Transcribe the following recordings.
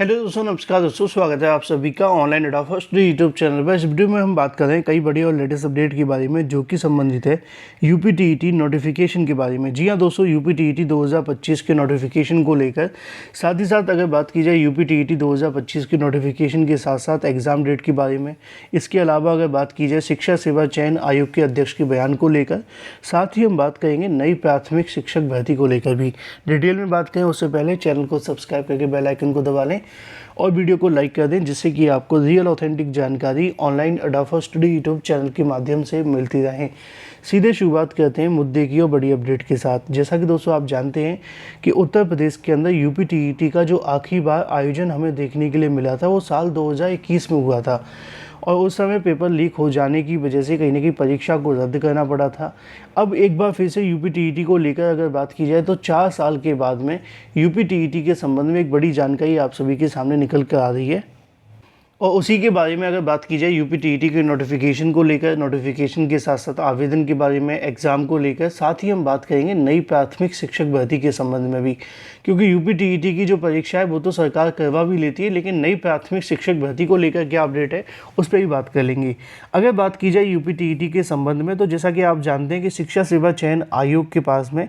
Hello दोस्तों, नमस्कार दोस्तों, स्वागत है आप सभी का online data first YouTube channel पर। इस वीडियो में हम बात कर रहे हैं कई बड़ी और लेटेस्ट अपडेट के बारे में जो कि संबंधित है यूपीटीईटी नोटिफिकेशन के बारे में। जी हाँ दोस्तों, यूपीटीईटी 2025 के नोटिफिकेशन को लेकर, साथ ही साथ अगर बात की जाए यूपीटीईटी 2025 के नोटिफिकेशन के साथ साथ एग्जाम डेट के बारे में, इसके अलावा अगर बात की जाए शिक्षा सेवा चयन आयोग के अध्यक्ष के बयान को लेकर, साथ ही हम बात करेंगे नई प्राथमिक शिक्षक भर्ती को लेकर भी डिटेल में बात करें। उससे पहले चैनल को सब्सक्राइब करके बेल आइकन को दबा लें और वीडियो को लाइक कर दें, जिससे कि आपको रियल ऑथेंटिक जानकारी ऑनलाइन अडाफा स्टडी यूट्यूब चैनल के माध्यम से मिलती रहे। सीधे शुरुआत करते हैं मुद्दे की और बड़ी अपडेट के साथ। जैसा कि दोस्तों आप जानते हैं कि उत्तर प्रदेश के अंदर यूपीटीईटी का जो आखिरी बार आयोजन हमें देखने के लिए मिला था वो साल 2021 में हुआ था और उस समय पेपर लीक हो जाने की वजह से कहीं ना कहीं परीक्षा को रद्द करना पड़ा था। अब एक बार फिर से यूपीटीईटी को लेकर अगर बात की जाए तो 4 साल के बाद में यूपीटीईटी के संबंध में एक बड़ी जानकारी आप सभी के सामने निकल कर आ रही है। और उसी के बारे में अगर बात की जाए यूपीटीईटी के नोटिफिकेशन को लेकर, नोटिफिकेशन के साथ साथ आवेदन के बारे में, एग्ज़ाम को लेकर, साथ ही हम बात करेंगे नई प्राथमिक शिक्षक भर्ती के संबंध में भी, क्योंकि यूपीटीईटी की जो परीक्षा है वो तो सरकार करवा भी लेती है, लेकिन नई प्राथमिक शिक्षक भर्ती को लेकर क्या अपडेट है उस पर भी बात कर लेंगे। अगर बात की जाए यूपीटीईटी के संबंध में तो जैसा कि आप जानते हैं कि शिक्षा सेवा चयन आयोग के पास में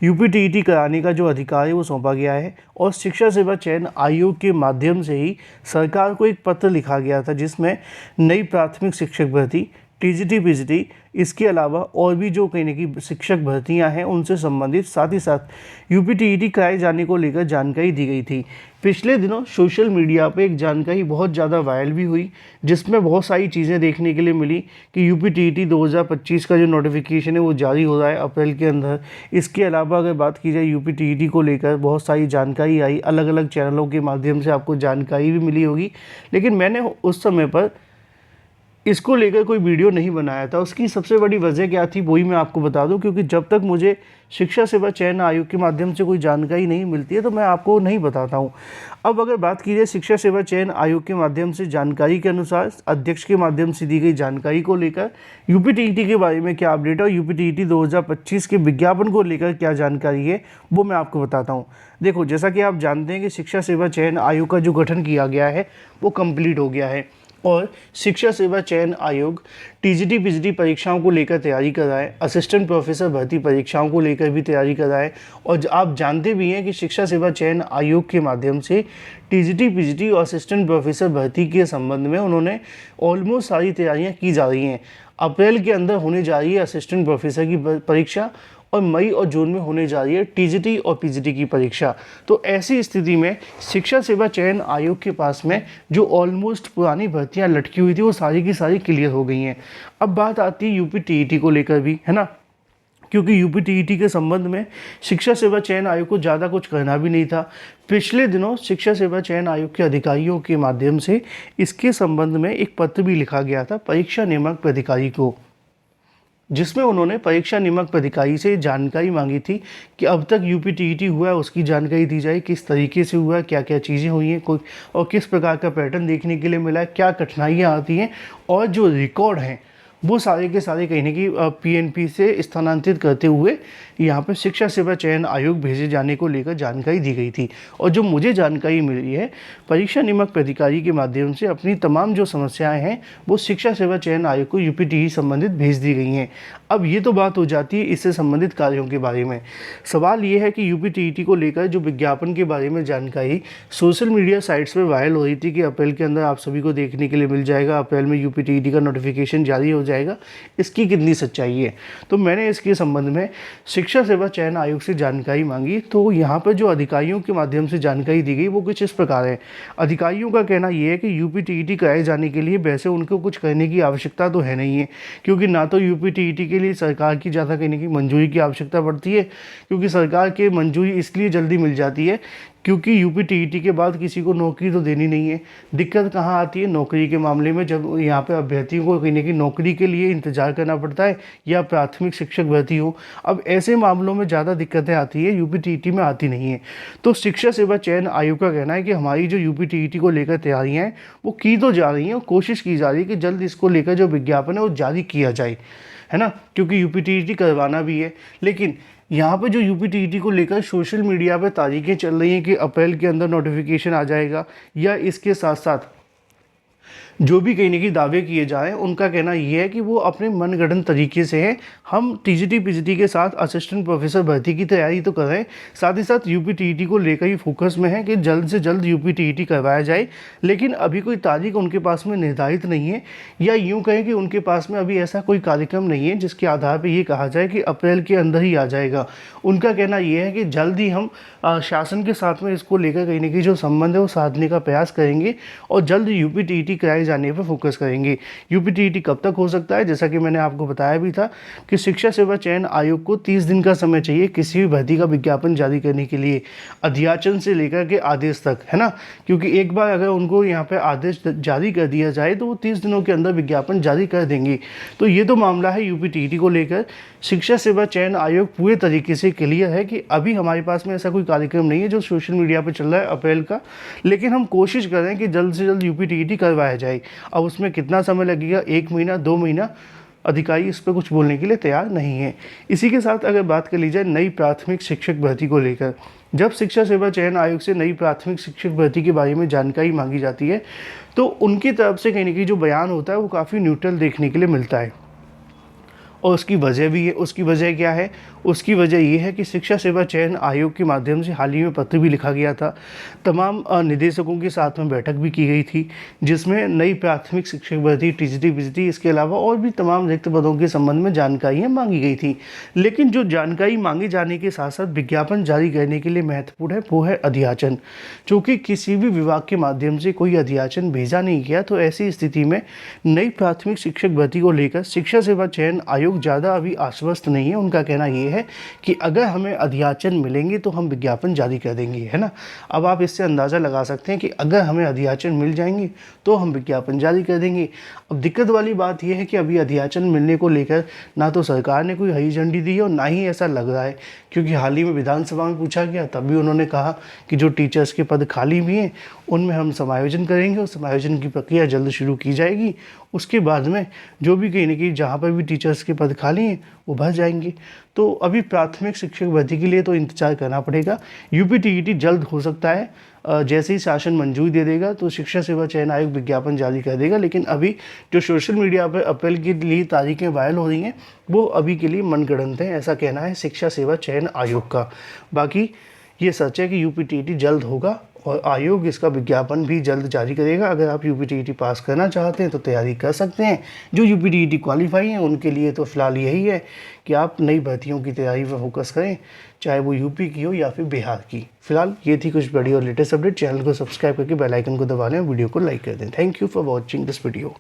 यूपीटीईटी कराने का जो अधिकार है वो सौंपा गया है और शिक्षा सेवा चयन आयोग के माध्यम से ही सरकार को एक पत्र लिखा गया था जिसमें नई प्राथमिक शिक्षक भर्ती, टीजीटी, पीजीटी, इसके अलावा और भी जो कहीं ना कहीं शिक्षक भर्तियां हैं उनसे संबंधित साथ ही साथ यूपीटीईटी कराए जाने को लेकर जानकारी दी गई थी। पिछले दिनों सोशल मीडिया पे एक जानकारी बहुत ज़्यादा वायरल भी हुई, जिसमें बहुत सारी चीज़ें देखने के लिए मिली कि यूपीटीईटी 2025 का जो नोटिफिकेशन है वो जारी हो रहा है अप्रैल के अंदर। इसके अलावा अगर बात की जाए यूपीटीईटी को लेकर बहुत सारी जानकारी आई, अलग अलग चैनलों के माध्यम से आपको जानकारी भी मिली होगी, लेकिन मैंने उस समय पर इसको लेकर कोई वीडियो नहीं बनाया था। उसकी सबसे बड़ी वजह क्या थी वही मैं आपको बता दूं, क्योंकि जब तक मुझे शिक्षा सेवा चयन आयोग के माध्यम से कोई जानकारी नहीं मिलती है तो मैं आपको नहीं बताता हूं। अब अगर बात की जाए शिक्षा सेवा चयन आयोग के माध्यम से जानकारी के अनुसार, अध्यक्ष के माध्यम से दी गई जानकारी को लेकर यूपीटीईटी के बारे में क्या अपडेट है और यूपीटीईटी 2025 के विज्ञापन को लेकर क्या जानकारी है वो मैं आपको बताता हूँ। देखो, जैसा कि आप जानते हैं कि शिक्षा सेवा चयन आयोग का जो गठन किया गया है वो कंप्लीट हो गया है और शिक्षा सेवा चयन आयोग टीजीटी पीजीटी परीक्षाओं को लेकर तैयारी कर रहा है, असिस्टेंट प्रोफेसर भर्ती परीक्षाओं को लेकर भी तैयारी कर रहा है। और आप जानते भी हैं कि शिक्षा सेवा चयन आयोग के माध्यम से टीजीटी पीजीटी और असिस्टेंट प्रोफेसर भर्ती के संबंध में उन्होंने ऑलमोस्ट सारी तैयारियां की जा रही हैं। अप्रैल के अंदर होने जा रही है असिस्टेंट प्रोफेसर की परीक्षा और मई और जून में होने जा रही है टीजीटी और पीजीटी की परीक्षा। तो ऐसी स्थिति में शिक्षा सेवा चयन आयोग के पास में जो ऑलमोस्ट पुरानी भर्तियां लटकी हुई थी वो सारी की सारी क्लियर हो गई हैं। अब बात आती है यूपीटीईटी को लेकर भी, है ना, क्योंकि यूपीटीईटी के संबंध में शिक्षा सेवा चयन आयोग को ज़्यादा कुछ करना भी नहीं था। पिछले दिनों शिक्षा सेवा चयन आयोग के अधिकारियों के माध्यम से इसके संबंध में एक पत्र भी लिखा गया था परीक्षा नियामक प्राधिकारी को, जिसमें उन्होंने परीक्षा नियामक प्राधिकारी से जानकारी मांगी थी कि अब तक यूपीटीईटी हुआ है उसकी जानकारी दी जाए, किस तरीके से हुआ है, क्या क्या चीज़ें हुई हैं, कोई और किस प्रकार का पैटर्न देखने के लिए मिला है, क्या कठिनाइयाँ आती हैं और जो रिकॉर्ड हैं वो सारे के सारे कहीं ना कहीं पीएनपी से स्थानांतरित करते हुए यहाँ पर शिक्षा सेवा चयन आयोग भेजे जाने को लेकर जानकारी दी गई थी। और जो मुझे जानकारी मिली है, परीक्षा नियामक प्राधिकारी के माध्यम से अपनी तमाम जो समस्याएं हैं वो शिक्षा सेवा चयन आयोग को यूपीटीईटी संबंधित भेज दी गई हैं। अब ये तो बात हो जाती है इससे संबंधित कार्यों के बारे में। सवाल ये है कि यूपीटीईटी को लेकर जो विज्ञापन के बारे में जानकारी सोशल मीडिया साइट्स पर वायरल हो रही थी कि अप्रैल के अंदर आप सभी को देखने के लिए मिल जाएगा, अप्रैल में यूपीटीईटी का नोटिफिकेशन जारी हो जाएगा, इसकी कितनी सच्चाई है। तो मैंने इसके संबंध में शिक्षा सेवा चयन आयोग से जानकारी मांगी, तो यहाँ पर जो अधिकारियों के माध्यम से जानकारी दी गई वो कुछ इस प्रकार है। अधिकारियों का कहना ये है कि यूपीटीईटी कराए जाने के लिए वैसे उनको कुछ करने की आवश्यकता तो है नहीं है, क्योंकि ना तो यूपीटीईटी के लिए सरकार की ज़्यादा कहने की मंजूरी की आवश्यकता पड़ती है, क्योंकि सरकार के मंजूरी इसलिए जल्दी मिल जाती है क्योंकि यूपीटीईटी के बाद किसी को नौकरी तो देनी नहीं है। दिक्कत कहाँ आती है? नौकरी के मामले में, जब यहाँ पे अभ्यर्थियों को कहीं ना कहीं नौकरी के लिए इंतजार करना पड़ता है या प्राथमिक शिक्षक भर्ती हो, अब ऐसे मामलों में ज़्यादा दिक्कतें आती है, यूपीटीईटी में आती नहीं है। तो शिक्षा सेवा चयन आयोग का कहना है कि हमारी जो यूपीटीईटी को लेकर तैयारियाँ हैं वो की तो जा रही हैं और कोशिश की जा रही है कि जल्द इसको लेकर जो विज्ञापन है वो जारी किया जाए, है ना, क्योंकि यूपीटीईटी करवाना भी है। लेकिन यहाँ पे जो यूपीटीईटी को लेकर सोशल मीडिया पे तारीखें चल रही हैं कि अप्रैल के अंदर नोटिफिकेशन आ जाएगा, या इसके साथ साथ जो भी कहीं ना कहीं दावे किए जा रहे हैं, उनका कहना ये है कि वो अपने मनगढ़ंत तरीके से है। हम टीजीटी पीजीटी के साथ असिस्टेंट प्रोफेसर भर्ती की तैयारी तो कर रहे हैं, साथ ही साथ यूपीटीईटी को लेकर ही फोकस में है कि जल्द से जल्द यूपीटीईटी करवाया जाए, लेकिन अभी कोई तारीख उनके पास में निर्धारित नहीं है, या यूँ कहें कि उनके पास में अभी ऐसा कोई कार्यक्रम नहीं है जिसके आधार पर ये कहा जाए कि अप्रैल के अंदर ही आ जाएगा। उनका कहना यह है कि जल्द ही हम शासन के साथ में इसको लेकर कहीं ना कहीं जो संबंध है वो साधने का प्रयास करेंगे, और जल्द यूपीटीईटी कराए जाने पर फोकस करेंगे। यूपीटीईटी कब तक हो सकता है, जैसा कि मैंने आपको बताया भी था कि शिक्षा सेवा चयन आयोग को 30 दिन का समय चाहिए किसी भी भर्ती का विज्ञापन जारी करने के लिए, अध्याचन से लेकर के आदेश तक, है ना। क्योंकि एक बार अगर उनको यहाँ पे आदेश जारी कर दिया जाए तो वो 30 दिनों के अंदर विज्ञापन जारी कर देंगे। तो ये तो मामला है यूपीटीईटी को लेकर। शिक्षा सेवा चयन आयोग पूरे तरीके से क्लियर है कि अभी हमारे पास में ऐसा कोई कार्यक्रम नहीं है जो सोशल मीडिया पर चल रहा है अप्रैल का, लेकिन हम कोशिश कर रहे हैं कि जल्द से जल्द यूपीटीईटी करवाया जाए। अब उसमें कितना समय लगेगा, 1 महीना 2 महीना, अधिकारी इस पर कुछ बोलने के लिए तैयार नहीं है। इसी के साथ अगर बात कर ली जाए नई प्राथमिक शिक्षक भर्ती को लेकर, जब शिक्षा सेवा चयन आयोग से नई प्राथमिक शिक्षक भर्ती के बारे में जानकारी मांगी जाती है तो उनकी तरफ से कहीं ना कहीं जो बयान होता है वो काफ़ी न्यूट्रल देखने के लिए मिलता है, और उसकी वजह भी है। उसकी वजह क्या है? उसकी वजह ये है कि शिक्षा सेवा चयन आयोग के माध्यम से हाल ही में पत्र भी लिखा गया था, तमाम निदेशकों के साथ में बैठक भी की गई थी, जिसमें नई प्राथमिक शिक्षक भर्ती, टीजीटी पीजीटी, इसके अलावा और भी तमाम रिक्त पदों के संबंध में जानकारियाँ मांगी गई थी। लेकिन जो जानकारी मांगे जाने के साथ साथ विज्ञापन जारी करने के लिए महत्वपूर्ण है वो है अध्याचन। चूँकि किसी भी विभाग के माध्यम से कोई अध्याचन भेजा नहीं गया, तो ऐसी स्थिति में नई प्राथमिक शिक्षक भर्ती को लेकर शिक्षा सेवा चयन आयोग ज़्यादा अभी आश्वस्त नहीं है। उनका कहना ये है कि अगर हमें अध्याचन मिलेंगे तो हम विज्ञापन जारी कर देंगे, है ना। अब आप इससे अंदाज़ा लगा सकते हैं कि अगर हमें अध्याचन मिल जाएंगे तो हम विज्ञापन जारी कर देंगे। अब दिक्कत वाली बात यह है कि अभी अध्याचन मिलने को लेकर ना तो सरकार ने कोई हरी झंडी दी है और ना ही ऐसा लग रहा है, क्योंकि हाल ही में विधानसभा में पूछा गया तब भी उन्होंने कहा कि जो टीचर्स के पद खाली भी हैं उनमें हम समायोजन करेंगे और समायोजन की प्रक्रिया जल्द शुरू की जाएगी। उसके बाद में जो भी कहीं ना कहीं जहाँ पर भी टीचर्स के पद खाली हैं वो भर जाएंगे। तो अभी प्राथमिक शिक्षक भर्ती के लिए तो इंतजार करना पड़ेगा। यूपीटीईटी जल्द हो सकता है, जैसे ही शासन मंजूरी दे देगा तो शिक्षा सेवा चयन आयोग विज्ञापन जारी कर देगा। लेकिन अभी जो सोशल मीडिया पर अप्रैल के लिए तारीखें वायरल हो रही हैं वो अभी के लिए मनगढ़ंत हैं, ऐसा कहना है शिक्षा सेवा चयन आयोग का। बाकी ये सच है कि यूपीटीईटी जल्द होगा और आयोग इसका विज्ञापन भी जल्द जारी करेगा। अगर आप यूपीटीईटी पास करना चाहते हैं तो तैयारी कर सकते हैं। जो यूपीटीईटी क्वालिफाई हैं उनके लिए तो फिलहाल यही है कि आप नई भर्तियों की तैयारी पर फोकस करें, चाहे वो यूपी की हो या फिर बिहार की। फिलहाल ये थी कुछ बड़ी और लेटेस्ट अपडेट। चैनल को सब्सक्राइब करके बेल आइकन को दबा लें, वीडियो को लाइक कर दें। Thank you for watching this video.